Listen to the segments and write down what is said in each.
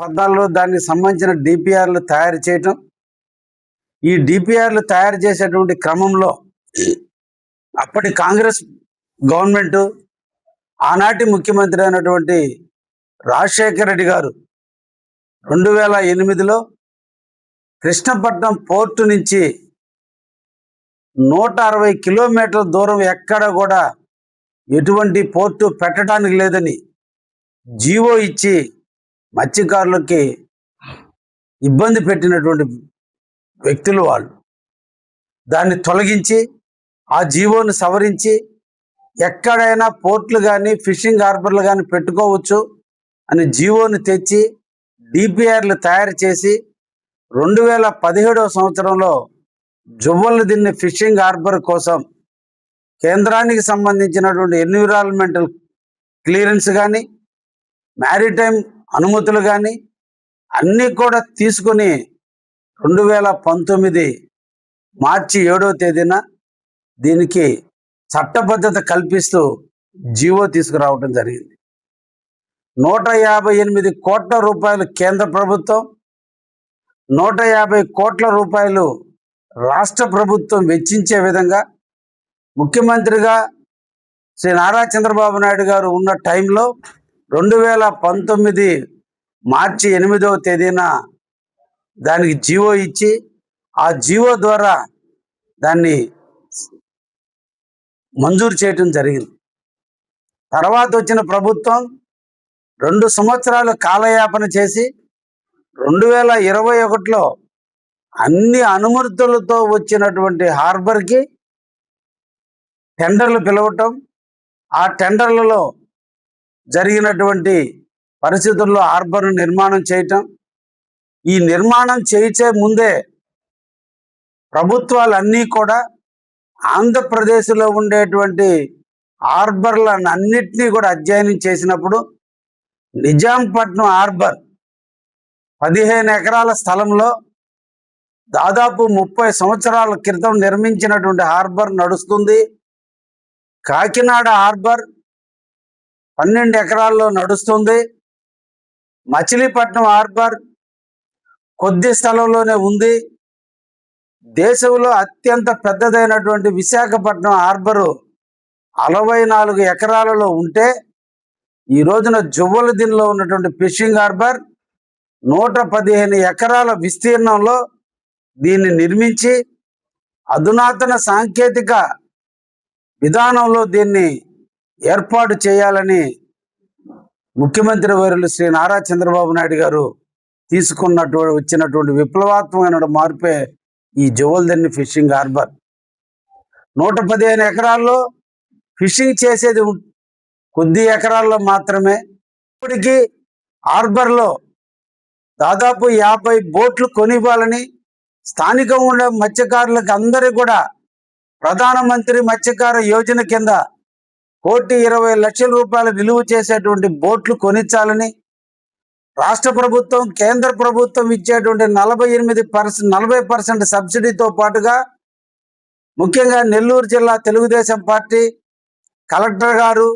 పద్నాలుగులో దానికి సంబంధించిన డిపిఆర్లు తయారు చేయటం, ఈ డిపిఆర్లు తయారు చేసేటువంటి క్రమంలో అప్పటి కాంగ్రెస్ గవర్నమెంట్ ఆనాటి ముఖ్యమంత్రి అయినటువంటి రాజశేఖర రెడ్డి గారు 2008లో కృష్ణపట్నం పోర్టు నుంచి 160 కిలోమీటర్ల దూరం ఎక్కడ కూడా ఎటువంటి పోర్టు పెట్టడానికి లేదని జీవో ఇచ్చి మత్స్యకారులకి ఇబ్బంది పెట్టినటువంటి వ్యక్తులు వాళ్ళు. దాన్ని తొలగించి ఆ జీవోని సవరించి ఎక్కడైనా పోర్టులు కానీ ఫిషింగ్ హార్బర్లు కానీ పెట్టుకోవచ్చు అని జీవోని తెచ్చి డిపిఆర్లు తయారు చేసి 2017వ సంవత్సరంలో జువ్వలదిన్నె ఫిషింగ్ హార్బర్ కోసం కేంద్రానికి సంబంధించినటువంటి ఎన్విరాన్మెంటల్ క్లియరెన్స్ కానీ మ్యారిటైమ్ అనుమతులు కానీ అన్నీ కూడా తీసుకొని 2019 మార్చి 7వ తేదీన దీనికి చట్టబద్ధత కల్పిస్తూ జీవో తీసుకురావడం జరిగింది. 158 కోట్ల రూపాయలు కేంద్ర ప్రభుత్వం, 150 కోట్ల రూపాయలు రాష్ట్ర ప్రభుత్వం వెచ్చించే విధంగా ముఖ్యమంత్రిగా శ్రీ నారా చంద్రబాబు నాయుడు గారు ఉన్న టైంలో 2019 మార్చి 8వ తేదీన దానికి జీవో ఇచ్చి ఆ జీవో ద్వారా దాన్ని మంజూరు చేయటం జరిగింది. తర్వాత వచ్చిన ప్రభుత్వం 2 సంవత్సరాలు కాలయాపన చేసి 2021లో అన్ని అనుమతులతో వచ్చినటువంటి హార్బర్కి టెండర్లు పిలవటం, ఆ టెండర్లలో జరిగినటువంటి పరిస్థితుల్లో హార్బర్ను నిర్మాణం చేయటం, ఈ నిర్మాణం చేయించే ముందే ప్రభుత్వాలన్నీ కూడా ఆంధ్రప్రదేశ్లో ఉండేటువంటి హార్బర్లను అన్నిటినీ కూడా అధ్యయనం చేసినప్పుడు నిజాంపట్నం హార్బర్ 15 ఎకరాల స్థలంలో దాదాపు 30 సంవత్సరాల క్రితం నిర్మించినటువంటి హార్బర్ నడుస్తుంది. కాకినాడ హార్బర్ 12 ఎకరాల్లో నడుస్తుంది. మచిలీపట్నం హార్బర్ కొద్ది స్థలంలోనే ఉంది. దేశంలో అత్యంత పెద్దదైనటువంటి విశాఖపట్నం హార్బరు 64 ఎకరాలలో ఉంటే ఈ రోజున జువ్వలదిన్నెలో ఉన్నటువంటి ఫిషింగ్ హార్బర్ 115 ఎకరాల విస్తీర్ణంలో దీన్ని నిర్మించి అధునాతన సాంకేతిక విధానంలో దీన్ని ఏర్పాటు చేయాలని ముఖ్యమంత్రి వర్యులు శ్రీ నారా చంద్రబాబు నాయుడు గారు వచ్చినటువంటి విప్లవాత్మకమైన మార్పే ఈ జువ్వలదిన్నె ఫిషింగ్ హార్బర్. 115 ఎకరాల్లో ఫిషింగ్ చేసేది కొద్ది ఎకరాల్లో మాత్రమే. ఇప్పటికీ హార్బర్లో దాదాపు 50 బోట్లు కొనివ్వాలని స్థానికంగా ఉండే మత్స్యకారులకు అందరికీ కూడా ప్రధానమంత్రి మత్స్యకార యోజన కింద 1,20,00,000 రూపాయలు విలువ చేసేటువంటి బోట్లు కొనిచ్చాలని రాష్ట్ర ప్రభుత్వం కేంద్ర ప్రభుత్వం ఇచ్చేటువంటి 40% సబ్సిడీతో పాటుగా ముఖ్యంగా నెల్లూరు జిల్లా తెలుగుదేశం పార్టీ కలెక్టర్ గారు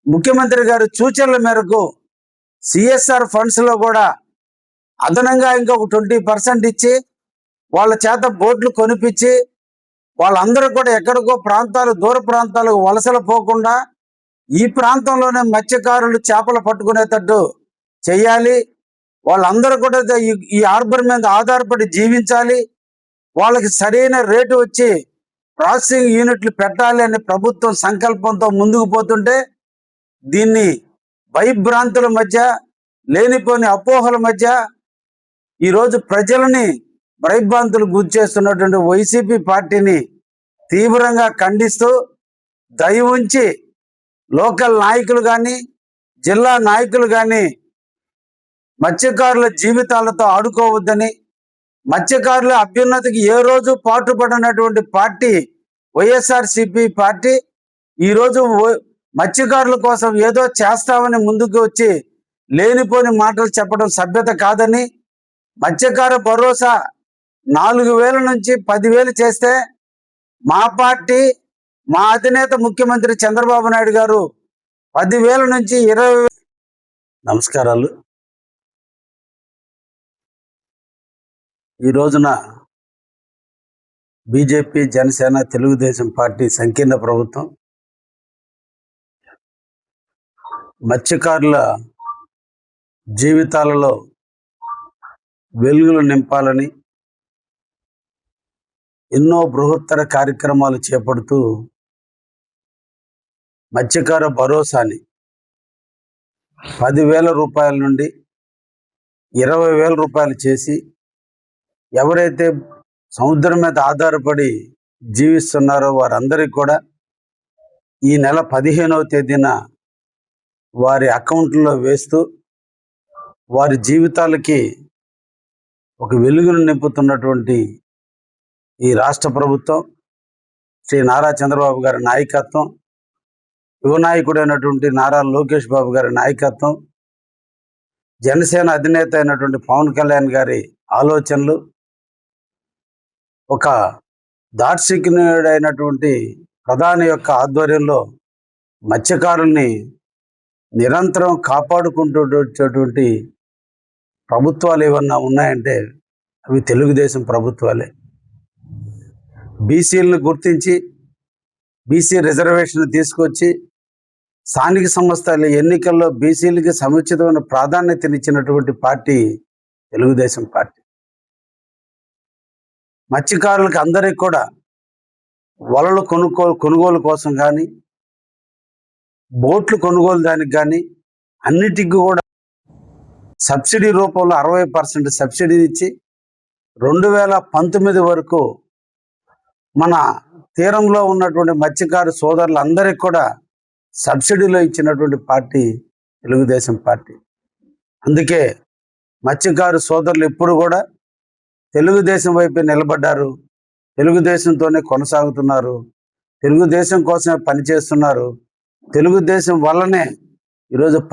ముఖ్యమంత్రి గారు సూచనల మేరకు సిఎస్ఆర్ ఫండ్స్లో కూడా అదనంగా ఇంకొక 20% ఇచ్చి వాళ్ళ చేత బోట్లు కొనిపించి వాళ్ళందరూ కూడా ఎక్కడికో దూర ప్రాంతాలకు వలసలు పోకుండా ఈ ప్రాంతంలోనే మత్స్యకారులు చేపలు పట్టుకునేటట్టు చేయాలి. వాళ్ళందరూ కూడా ఈ హార్బర్ మీద ఆధారపడి జీవించాలి. వాళ్ళకి సరైన రేటు వచ్చి ప్రాసెసింగ్ యూనిట్లు పెట్టాలి అనే ప్రభుత్వం సంకల్పంతో ముందుకు పోతుంటే దీన్ని భయభ్రాంతుల మధ్య లేనిపోని అపోహల మధ్య ఈరోజు ప్రజలని భయభ్రాంతులు గురి చేస్తున్నటువంటి వైసీపీ పార్టీని తీవ్రంగా ఖండిస్తూ దయ ఉంచి లోకల్ నాయకులు కానీ జిల్లా నాయకులు కానీ మత్స్యకారుల జీవితాలతో ఆడుకోవద్దని, మత్స్యకారుల అభ్యున్నతికి ఏ రోజు పాటుపడినటువంటి పార్టీ వైఎస్ఆర్సీపీ పార్టీ ఈరోజు మత్స్యకారుల కోసం ఏదో చేస్తామని ముందుకు వచ్చి లేనిపోని మాటలు చెప్పడం సభ్యత కాదని, మత్స్యకార భరోసా 4,000 నుంచి 10,000 చేస్తే మా పార్టీ మా అధినేత ముఖ్యమంత్రి చంద్రబాబు నాయుడు గారు 10,000 నుంచి 20,000. నమస్కారాలు. ఈ రోజున బీజేపీ, జనసేన, తెలుగుదేశం పార్టీ సంకీర్ణ ప్రభుత్వం మత్స్యకారుల జీవితాలలో వెలుగులు నింపాలని ఎన్నో బృహత్తర కార్యక్రమాలు చేపడుతూ మత్స్యకార భరోసాని 10,000 రూపాయల నుండి 20,000 రూపాయలు చేసి ఎవరైతే సముద్రం మీద ఆధారపడి జీవిస్తున్నారో వారందరికీ కూడా ఈ నెల 15వ తేదీన వారి అకౌంట్లో వేస్తూ వారి జీవితాలకి ఒక వెలుగును నింపుతున్నటువంటి ఈ రాష్ట్ర ప్రభుత్వం, శ్రీ నారా చంద్రబాబు గారి నాయకత్వం, యువ నాయకుడైనటువంటి నారా లోకేష్ బాబు గారి నాయకత్వం, జనసేన అధినేత అయినటువంటి పవన్ కళ్యాణ్ గారి ఆలోచనలు, ఒక దార్శనికుడైనటువంటి ప్రధాని యొక్క ఆధ్వర్యంలో మత్స్యకారుల్ని నిరంతరం కాపాడుకుంటూ ప్రభుత్వాలు ఏమన్నా ఉన్నాయంటే అవి తెలుగుదేశం ప్రభుత్వాలే. బీసీలను గుర్తించి బీసీ రిజర్వేషన్ తీసుకొచ్చి స్థానిక సంస్థల ఎన్నికల్లో బీసీలకి సముచితమైన ప్రాధాన్యతనిచ్చినటువంటి పార్టీ తెలుగుదేశం పార్టీ. మత్స్యకారులకు అందరికీ కూడా వలలు కొనుగోలు కోసం కానీ, బోట్లు కొనుగోలు దానికి కానీ అన్నిటికీ కూడా సబ్సిడీ రూపంలో 60% సబ్సిడీ ఇచ్చి 2019 వరకు మన తీరంలో ఉన్నటువంటి మత్స్యకారు సోదరులందరికీ కూడా సబ్సిడీలో ఇచ్చినటువంటి పార్టీ తెలుగుదేశం పార్టీ. అందుకే మత్స్యకారు సోదరులు ఎప్పుడు కూడా తెలుగుదేశం వైపు నిలబడ్డారు, తెలుగుదేశంతోనే కొనసాగుతున్నారు, తెలుగుదేశం కోసమే పనిచేస్తున్నారు. తెలుగుదేశం వల్లనే ఈరోజు